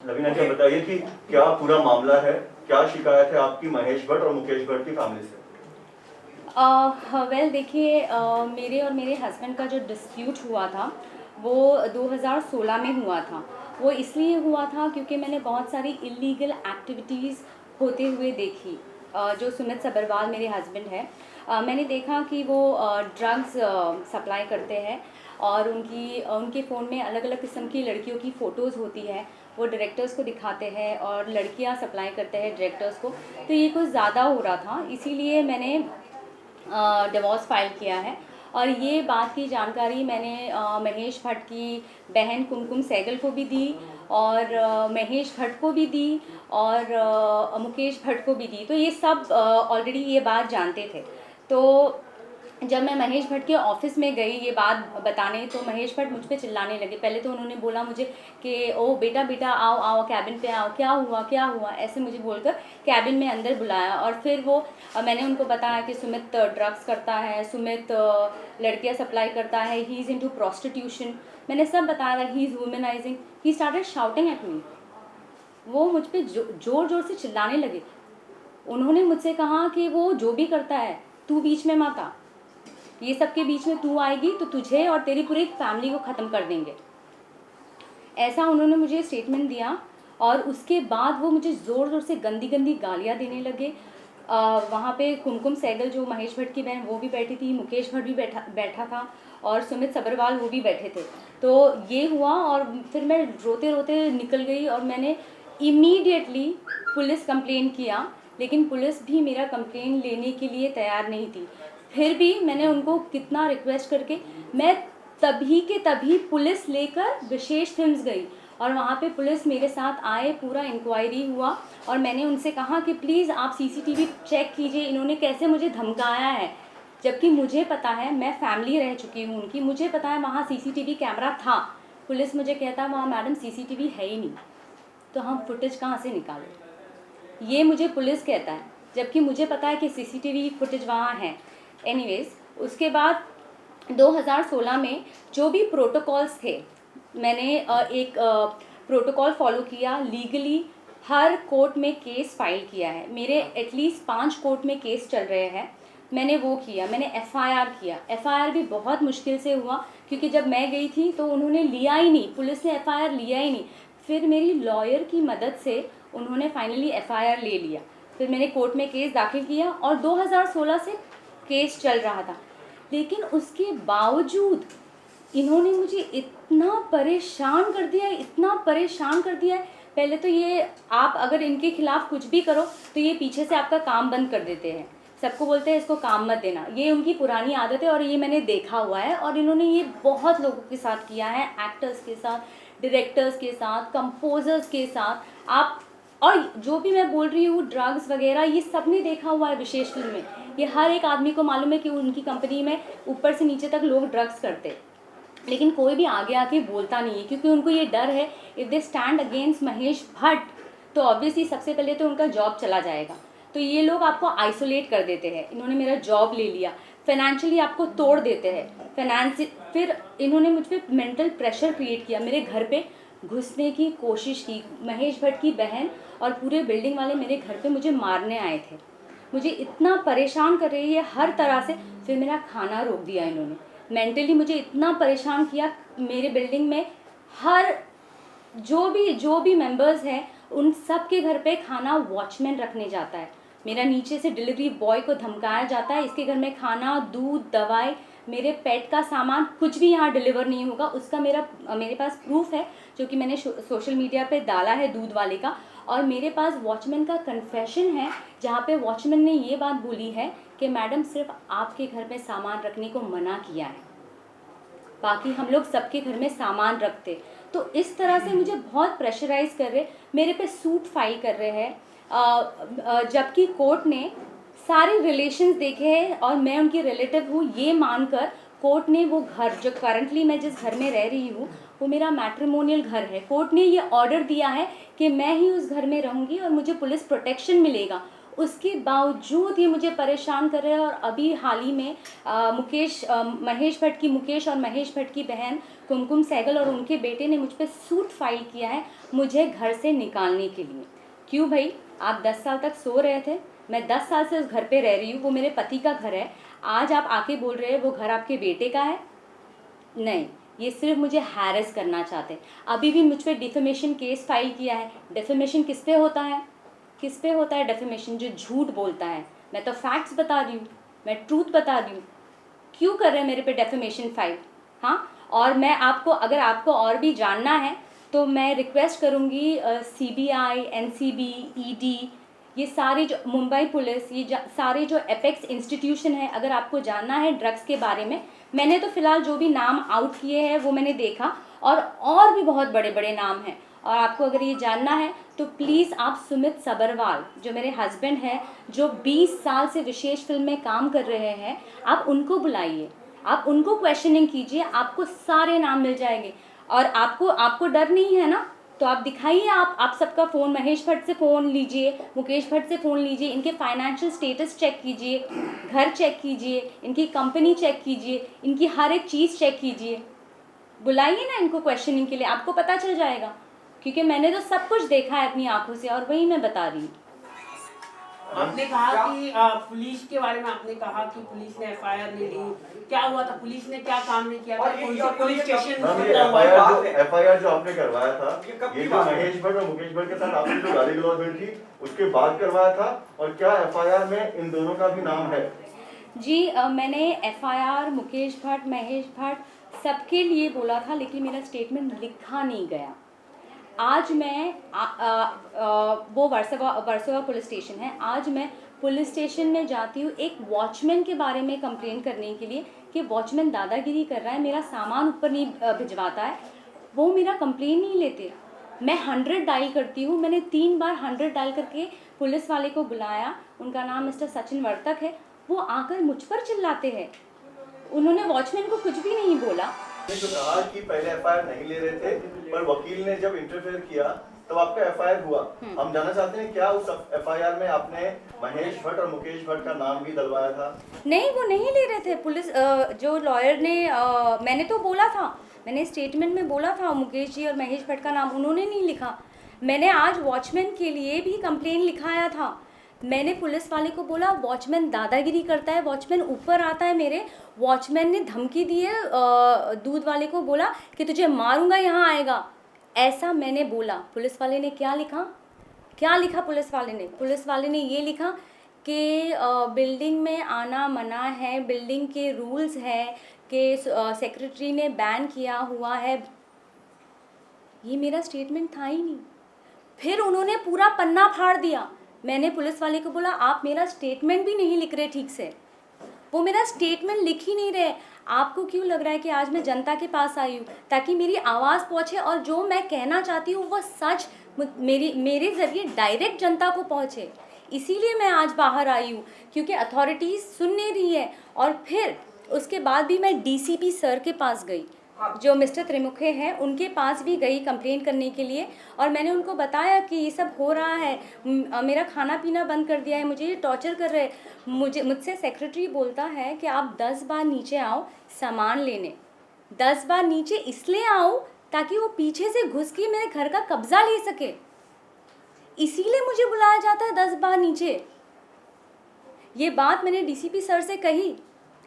लवीना जी बताइए कि क्या पूरा मामला है, क्या शिकायत है आपकी महेश भट्ट और मुकेश भट्ट की फैमिली से? वेल देखिए, मेरे और मेरे हस्बैंड का जो डिस्प्यूट हुआ था वो 2016 में हुआ था। वो इसलिए हुआ था क्योंकि मैंने बहुत सारी इलीगल एक्टिविटीज़ होते हुए देखी। जो सुमित सब्बरवाल मेरे हस्बैंड है, मैंने देखा कि वो ड्रग्स सप्लाई करते हैं और उनके फ़ोन में अलग अलग किस्म की लड़कियों की फ़ोटोज़ होती है। वो डायरेक्टर्स को दिखाते हैं और लड़कियां सप्लाई करते हैं डायरेक्टर्स को। तो ये कुछ ज़्यादा हो रहा था, इसीलिए मैंने डिवोर्स फाइल किया है। और ये बात की जानकारी मैंने महेश भट्ट की बहन कुमकुम सहगल को भी दी और महेश भट्ट को भी दी और मुकेश भट्ट को भी दी। तो ये सब ऑलरेडी ये बात जानते थे। तो जब मैं महेश भट्ट के ऑफिस में गई ये बात बताने, तो महेश भट्ट मुझ पे चिल्लाने लगे। पहले तो उन्होंने बोला मुझे कि ओ बेटा बेटा आओ आओ कैबिन पे आओ, क्या हुआ ऐसे मुझे बोलकर कैबिन में अंदर बुलाया। और फिर वो मैंने उनको बताया कि सुमित ड्रग्स करता है, सुमित लड़कियां सप्लाई करता है, ही इज़ इनटू प्रोस्टिट्यूशन। मैंने सब बताया था, he is womanizing. He started shouting at me. वो मुझ पे जोर जोर से चिल्लाने लगे। उन्होंने मुझसे कहा कि वो जो भी करता है तू बीच में मत आ, ये सब के बीच में तू आएगी तो तुझे और तेरी पूरी फैमिली को ख़त्म कर देंगे, ऐसा उन्होंने मुझे स्टेटमेंट दिया। और उसके बाद वो मुझे ज़ोर ज़ोर से गंदी गंदी गालियाँ देने लगे। वहाँ पे कुमकुम सहगल जो महेश भट्ट की बहन वो भी बैठी थी, मुकेश भट्ट भी बैठा था और सुमित सब्बरवाल वो भी बैठे थे। तो ये हुआ और फिर मैं रोते रोते निकल गई और मैंने इमीडिएटली पुलिस कंप्लेन किया, लेकिन पुलिस भी मेरा कंप्लेन लेने के लिए तैयार नहीं थी। फिर भी मैंने उनको कितना रिक्वेस्ट करके मैं तभी के तभी पुलिस लेकर विशेष फिल्म्स गई और वहाँ पे पुलिस मेरे साथ आए, पूरा इंक्वायरी हुआ और मैंने उनसे कहा कि प्लीज़ आप सीसीटीवी चेक कीजिए, इन्होंने कैसे मुझे धमकाया है। जबकि मुझे पता है, मैं फैमिली रह चुकी हूँ उनकी, मुझे पता है वहाँ सीसीटीवी कैमरा था। पुलिस मुझे कहता वहाँ मैडम सीसीटीवी है ही नहीं, तो हम फुटेज कहाँ से निकालें, ये मुझे पुलिस कहता है, जबकि मुझे पता है कि सीसीटीवी फुटेज वहाँ है। एनीवेज उसके बाद 2016 में जो भी प्रोटोकॉल्स थे, मैंने एक प्रोटोकॉल फॉलो किया लीगली। हर कोर्ट में केस फाइल किया है, मेरे एटलीस्ट 5 कोर्ट में केस चल रहे हैं। मैंने वो किया, मैंने एफआईआर किया। एफआईआर भी बहुत मुश्किल से हुआ क्योंकि जब मैं गई थी तो उन्होंने लिया ही नहीं, पुलिस ने एफआईआर लिया ही नहीं। फिर मेरी लॉयर की मदद से उन्होंने फाइनली एफआईआर ले लिया। फिर मैंने कोर्ट में केस दाखिल किया और 2016 से केस चल रहा था। लेकिन उसके बावजूद इन्होंने मुझे इतना परेशान कर दिया, इतना परेशान कर दिया है। पहले तो ये, आप अगर इनके खिलाफ कुछ भी करो तो ये पीछे से आपका काम बंद कर देते हैं, सबको बोलते हैं इसको काम मत देना। ये उनकी पुरानी आदत है और ये मैंने देखा हुआ है और इन्होंने ये बहुत लोगों के साथ किया है, एक्टर्स के साथ, डायरेक्टर्स के साथ, कंपोजर्स के साथ। आप और जो भी मैं बोल रही हूँ ड्रग्स वगैरह, ये सब ने देखा हुआ है विशेष फिल्म में। ये हर एक आदमी को मालूम है कि उनकी कंपनी में ऊपर से नीचे तक लोग ड्रग्स करते, लेकिन कोई भी आगे आके बोलता नहीं है क्योंकि उनको ये डर है if they stand against Mahesh Bhatt तो ऑब्वियसली सबसे पहले तो उनका जॉब चला जाएगा। तो ये लोग आपको आइसोलेट कर देते हैं। इन्होंने मेरा जॉब ले लिया, फाइनेंशियली आपको तोड़ देते हैं, फिर इन्होंने मुझ पर मेंटल प्रेशर क्रिएट किया, मेरे घर पे घुसने की कोशिश की। महेश भट्ट की बहन और पूरे बिल्डिंग वाले मेरे घर पे मुझे मारने आए थे। मुझे इतना परेशान कर रही है हर तरह से। फिर मेरा खाना रोक दिया इन्होंने, मेंटली मुझे इतना परेशान किया। मेरे बिल्डिंग में हर जो भी मेंबर्स हैं उन सब के घर पे खाना वॉचमैन रखने जाता है। मेरा नीचे से डिलीवरी बॉय को धमकाया जाता है, इसके घर में खाना, दूध, दवाई, मेरे पेट का सामान कुछ भी यहाँ डिलीवर नहीं होगा। उसका मेरे पास प्रूफ है जो कि मैंने सोशल मीडिया पे डाला है, दूध वाले का। और मेरे पास वॉचमैन का कन्फेशन है जहाँ पे वॉचमैन ने ये बात बोली है कि मैडम सिर्फ आपके घर में सामान रखने को मना किया है, बाकी हम लोग सबके घर में सामान रखते। तो इस तरह से मुझे बहुत प्रेशराइज कर रहे, मेरे पे सूट फाइल कर रहे हैं। जबकि कोर्ट ने सारे रिलेशंस देखे हैं और मैं उनकी रिलेटिव हूँ ये मानकर कोर्ट ने वो घर, जो करंटली मैं जिस घर में रह रही हूँ वो मेरा मैट्रिमोनियल घर है, कोर्ट ने ये ऑर्डर दिया है कि मैं ही उस घर में रहूँगी और मुझे पुलिस प्रोटेक्शन मिलेगा। उसके बावजूद ये मुझे परेशान कर रहे हैं। और अभी हाल ही में महेश भट्ट की मुकेश और महेश भट्ट की बहन कुमकुम सहगल और उनके बेटे ने मुझ पर सूट फाइल किया है मुझे घर से निकालने के लिए। क्यों भाई, आप 10 साल तक सो रहे थे, मैं 10 साल से उस घर पे रह रही हूँ, वो मेरे पति का घर है, आज आप आके बोल रहे हैं वो घर आपके बेटे का है? नहीं, ये सिर्फ मुझे हैरेस करना चाहते हैं। अभी भी मुझ पर डिफेमेशन केस फाइल किया है। डिफेमेशन किस पे होता है? किस पे होता है डिफेमेशन? जो झूठ बोलता है। मैं तो फैक्ट्स बता रही हूँ, मैं ट्रूथ बता रही हूँ। क्यों कर रहे हैं मेरे पे डिफेमेशन फाइल? हाँ, और मैं आपको, अगर आपको और भी जानना है तो मैं रिक्वेस्ट करूँगी CBI, NCB, ED, ये सारे जो मुंबई पुलिस, ये सारे जो एपेक्स इंस्टीट्यूशन है, अगर आपको जानना है ड्रग्स के बारे में, मैंने तो फ़िलहाल जो भी नाम आउट किए हैं वो मैंने देखा, और भी बहुत बड़े बड़े नाम हैं। और आपको अगर ये जानना है तो प्लीज़ आप सुमित सबरवाल, जो मेरे हस्बैंड हैं, जो 20 साल से विशेष फिल्म में काम कर रहे हैं, आप उनको बुलाइए, आप उनको क्वेश्चनिंग कीजिए, आपको सारे नाम मिल जाएंगे। और आपको डर नहीं है ना, तो आप दिखाइए, आप सबका फ़ोन, महेश भट्ट से फ़ोन लीजिए, मुकेश भट्ट से फ़ोन लीजिए, इनके फाइनेंशियल स्टेटस चेक कीजिए, घर चेक कीजिए, इनकी कंपनी चेक कीजिए, इनकी हर एक चीज़ चेक कीजिए। बुलाइए ना इनको क्वेश्चनिंग के लिए, आपको पता चल जाएगा, क्योंकि मैंने तो सब कुछ देखा है अपनी आंखों से, और वही मैं बता रही हूँ। आपने कहा कि पुलिस के बारे में आपने कहा कि पुलिस ने FIR नहीं ली, क्या हुआ था? पुलिस ने क्या काम नहीं किया था? पुलिस स्टेशन FIR जो आपने करवाया था, ये जो महेश भट्ट और मुकेश भट्ट के साथ आपने जो गाली गलौज हुई थी उसके बाद करवाया था, और क्या FIR में इन दोनों का भी नाम है? जी, मैंने FIR मुकेश भट्ट, महेश भट्ट सबके लिए बोला था, लेकिन मेरा स्टेटमेंट लिखा नहीं गया। आज मैं वो वर्सोवा पुलिस स्टेशन है, आज मैं पुलिस स्टेशन में जाती हूँ एक वॉचमैन के बारे में कंप्लेंट करने के लिए कि वॉचमैन दादागिरी कर रहा है, मेरा सामान ऊपर नहीं भिजवाता है, वो मेरा कंप्लेंट नहीं लेते। मैं 100 डायल करती हूँ, मैंने 3 बार 100 डायल करके पुलिस वाले को बुलाया, उनका नाम मिस्टर सचिन वर्तक है, वो आकर मुझ पर चिल्लाते हैं। उन्होंने वॉचमैन को कुछ भी नहीं बोला। जो कहा कि पहले FIR नहीं ले रहे थे, पर वकील ने जब इंटरफेयर किया तब आपका FIR हुआ। हम जानना चाहते हैं क्या उस FIR में आपने महेश भट्ट और मुकेश भट्ट का नाम भी डलवाया था? नहीं, वो नहीं ले रहे थे। पुलिस जो लॉयर ने, मैंने तो बोला था, मैंने स्टेटमेंट में बोला था मुकेश जी और महेश भट्ट का नाम, उन्होंने नहीं लिखा। मैंने आज वॉचमैन के लिए भी कंप्लेन लिखाया था। मैंने पुलिस वाले को बोला वॉचमैन दादागिरी करता है, वॉचमैन ऊपर आता है मेरे, वॉचमैन ने धमकी दी है, दूध वाले को बोला कि तुझे मारूंगा, यहाँ आएगा, ऐसा मैंने बोला। पुलिस वाले ने क्या लिखा? क्या लिखा पुलिस वाले ने? पुलिस वाले ने ये लिखा कि बिल्डिंग में आना मना है, बिल्डिंग के रूल्स है कि सेक्रेटरी ने बैन किया हुआ है। ये मेरा स्टेटमेंट था ही नहीं। फिर उन्होंने पूरा पन्ना फाड़ दिया। मैंने पुलिस वाले को बोला आप मेरा स्टेटमेंट भी नहीं लिख रहे ठीक से, वो मेरा स्टेटमेंट लिख ही नहीं रहे। आपको क्यों लग रहा है कि आज मैं जनता के पास आई हूँ ताकि मेरी आवाज़ पहुँचे और जो मैं कहना चाहती हूँ वो सच मेरे ज़रिए डायरेक्ट जनता को पहुँचे? इसीलिए मैं आज बाहर आई हूँ, क्योंकि अथॉरिटीज़ सुन नहीं रही है। और फिर उसके बाद भी मैं DCP सर के पास गई, जो मिस्टर त्रिमुखे हैं, उनके पास भी गई कंप्लेंट करने के लिए, और मैंने उनको बताया कि ये सब हो रहा है, मेरा खाना पीना बंद कर दिया है, मुझे ये टॉर्चर कर रहे हैं। मुझसे सेक्रेटरी बोलता है कि आप 10 बार नीचे आओ सामान लेने, 10 बार नीचे इसलिए आओ ताकि वो पीछे से घुस के मेरे घर का कब्जा ले सके, इसीलिए मुझे बुलाया जाता है 10 बार नीचे। ये बात मैंने DCP सर से कही,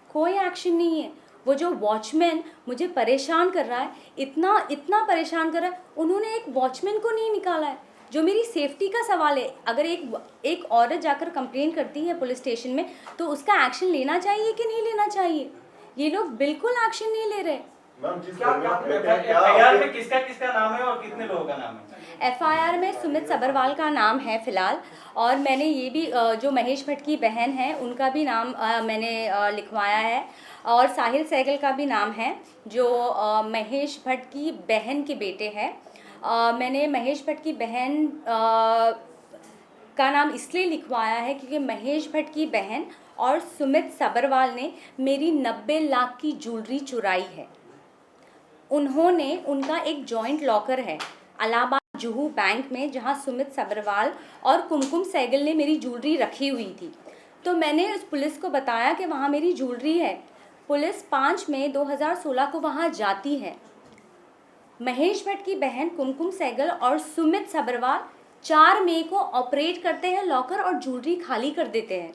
कोई एक्शन नहीं है। वो जो वॉचमैन मुझे परेशान कर रहा है, इतना परेशान कर रहा है, उन्होंने एक वॉचमैन को नहीं निकाला है। जो मेरी सेफ्टी का सवाल है, अगर एक औरत जाकर कंप्लेन करती है पुलिस स्टेशन में तो उसका एक्शन लेना चाहिए कि नहीं लेना चाहिए? ये लोग बिल्कुल एक्शन नहीं ले रहे। FIR में किसका नाम है और कितने लोगों का नाम है? FIR में सुमित सबरवाल का नाम है फ़िलहाल, और मैंने ये भी जो महेश भट्ट की बहन है उनका भी नाम मैंने लिखवाया है, और साहिल सहगल का भी नाम है जो महेश भट्ट की बहन के बेटे हैं। मैंने महेश भट्ट की बहन का नाम इसलिए लिखवाया है क्योंकि महेश भट्ट की बहन और सुमित सबरवाल ने मेरी 90 लाख की ज्वेलरी चुराई है। उन्होंने, उनका एक जॉइंट लॉकर है, इलाहाबाद जुहू बैंक में, जहाँ सुमित सब्रवाल और कुमकुम सहगल ने मेरी ज्वेलरी रखी हुई थी। तो मैंने उस पुलिस को बताया कि वहाँ मेरी ज्वेलरी है। पुलिस 5 मई 2016 को वहाँ जाती है। महेश भट्ट की बहन कुमकुम सहगल और सुमित सब्रवाल 4 मई को ऑपरेट करते हैं लॉकर और ज्वेलरी खाली कर देते हैं।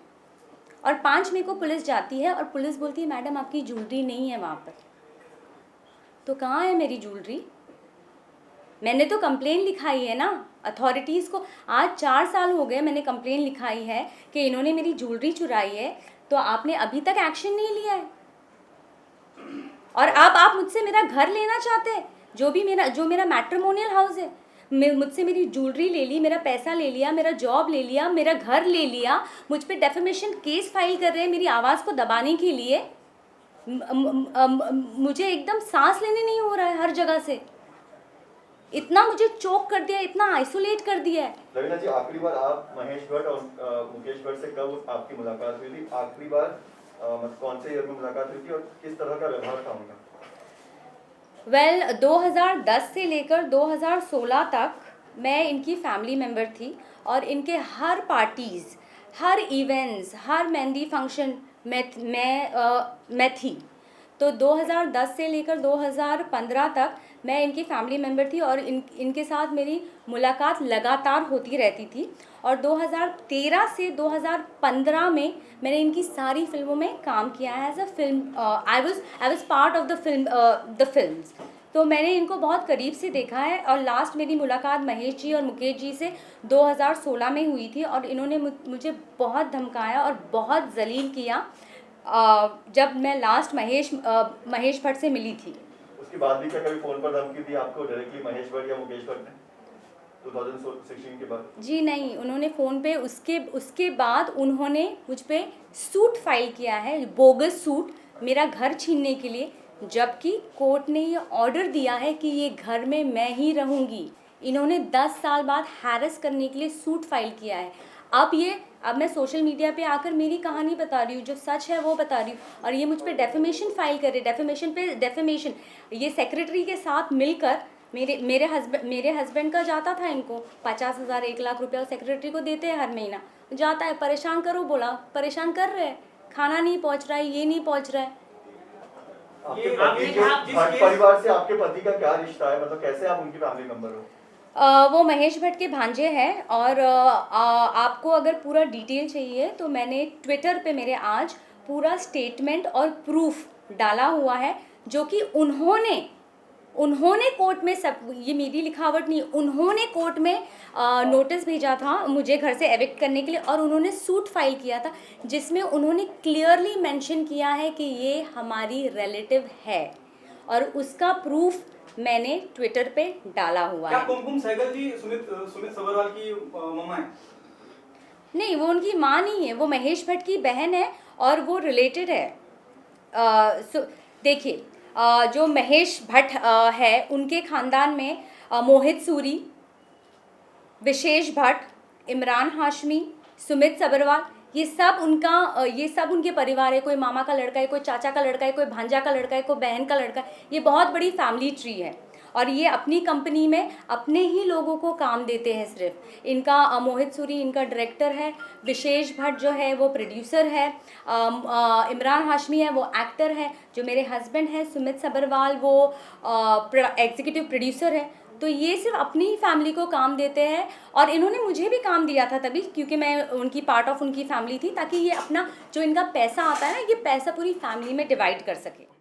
और 5 मई को पुलिस जाती है और पुलिस बोलती है मैडम आपकी ज्वेलरी नहीं है वहाँ पर। तो कहाँ है मेरी ज्वेलरी? मैंने तो कंप्लेन लिखाई है ना अथॉरिटीज़ को। आज 4 साल हो गए मैंने कंप्लेन लिखाई है कि इन्होंने मेरी ज्वेलरी चुराई है, तो आपने अभी तक एक्शन नहीं लिया है। और अब आप मुझसे मेरा घर लेना चाहते हैं, जो मेरा मैट्रिमोनियल हाउस है। मुझसे मेरी ज्वेलरी ले ली, मेरा पैसा ले लिया, मेरा जॉब ले लिया, मेरा घर ले लिया, मुझ पे डेफेमेशन केस फाइल कर रहे हैं मेरी आवाज़ को दबाने के लिए। मुझे एकदम सांस लेने नहीं हो रहा है हर जगह से। इतना मुझे चोक कर दिया, इतना आइसोलेट कर दिया है। रवीना जी, आखिरी बार आप महेश भट्ट और मुकेश भट्ट से कब आपकी मुलाकात हुई थी? आखिरी बार मतलब कौन से ईयर में मुलाकात हुई थी और किस तरह का व्यवहार था उनका? 2010 से लेकर 2016 तक मैं इनकी फैमिली मेम्बर थी और इनके हर पार्टीज़, हर इवेंट्स, हर मेहंदी फंक्शन मैं थी। तो 2010 से लेकर 2015 तक मैं इनकी फैमिली मेम्बर थी और इनके साथ मेरी मुलाकात लगातार होती रहती थी। और 2013 से 2015 में मैंने इनकी सारी फिल्मों में काम किया है as a film. I was part of the films. तो मैंने इनको बहुत करीब से देखा है। और लास्ट मेरी मुलाकात महेश जी और मुकेश जी से 2016 में हुई थी और इन्होंने मुझे बहुत धमकाया और बहुत जलील किया जब मैं लास्ट महेश भट्ट से मिली थी। उसके बाद भी क्या कभी फोन पर धमकी दी आपको डायरेक्टली महेश भट्ट या मुकेश भट्ट ने 2016 के बाद? जी नहीं, उन्होंने फ़ोन पे उसके बाद उन्होंने मुझ पे सूट फाइल किया है, बोगस सूट, मेरा घर छीनने के लिए, जबकि कोर्ट ने ये ऑर्डर दिया है कि ये घर में मैं ही रहूँगी। इन्होंने 10 साल बाद हैरेस करने के लिए सूट फाइल किया है। अब मैं सोशल मीडिया पे आकर मेरी कहानी बता रही हूँ, जो सच है वो बता रही हूँ, और ये मुझ पे डेफेमेशन फाइल करे, डेफेमेशन पे डेफेमेशन। ये सेक्रेटरी के साथ मिलकर मेरे हस्बैंड का जाता था इनको 50,000 1 लाख रुपया सेक्रेटरी को देते हैं हर महीना। जाता है, परेशान करो बोला, परेशान कर रहे हैं, खाना नहीं पहुँच रहा है, ये नहीं पहुँच रहा है। आपके पति जो भट्ट परिवार से आपके पति का क्या रिश्ता है, मतलब कैसे आप उनकी फैमिली मेंबर हो? वो महेश भट्ट के भांजे हैं। और आपको अगर पूरा डिटेल चाहिए तो मैंने ट्विटर पे मेरे आज पूरा स्टेटमेंट और प्रूफ डाला हुआ है, जो कि उन्होंने कोर्ट में, सब ये मेरी लिखावट नहीं, उन्होंने कोर्ट में नोटिस भेजा था मुझे घर से एविक्ट करने के लिए, और उन्होंने सूट फाइल किया था जिसमें उन्होंने क्लियरली मेंशन किया है कि ये हमारी रिलेटिव है, और उसका प्रूफ मैंने ट्विटर पे डाला हुआ है। क्या कुमकुम सहगल जी सुमित सब्रवाल की मम्मा है? नहीं, वो उनकी माँ नहीं है, वो महेश भट्ट की बहन है और वो रिलेटेड है। देखिए, जो महेश भट्ट है उनके ख़ानदान में मोहित सूरी, विशेष भट्ट, इमरान हाशमी, सुमित सब्रवाल, ये सब उनके परिवार है। कोई मामा का लड़का है, कोई चाचा का लड़का है, कोई भांजा का लड़का है, कोई बहन का लड़का है। ये बहुत बड़ी फैमिली ट्री है और ये अपनी कंपनी में अपने ही लोगों को काम देते हैं सिर्फ। इनका मोहित सूरी इनका डायरेक्टर है, विशेष भट्ट जो है वो प्रोड्यूसर है, इमरान हाशमी है वो एक्टर है, जो मेरे हस्बैंड है सुमित सब्रवाल वो एग्जीक्यूटिव प्रोड्यूसर है। तो ये सिर्फ अपनी ही फैमिली को काम देते हैं, और इन्होंने मुझे भी काम दिया था तभी, क्योंकि मैं उनकी पार्ट ऑफ उनकी फैमिली थी, ताकि ये अपना जो इनका पैसा आता है ना, ये पैसा पूरी फैमिली में डिवाइड कर सके।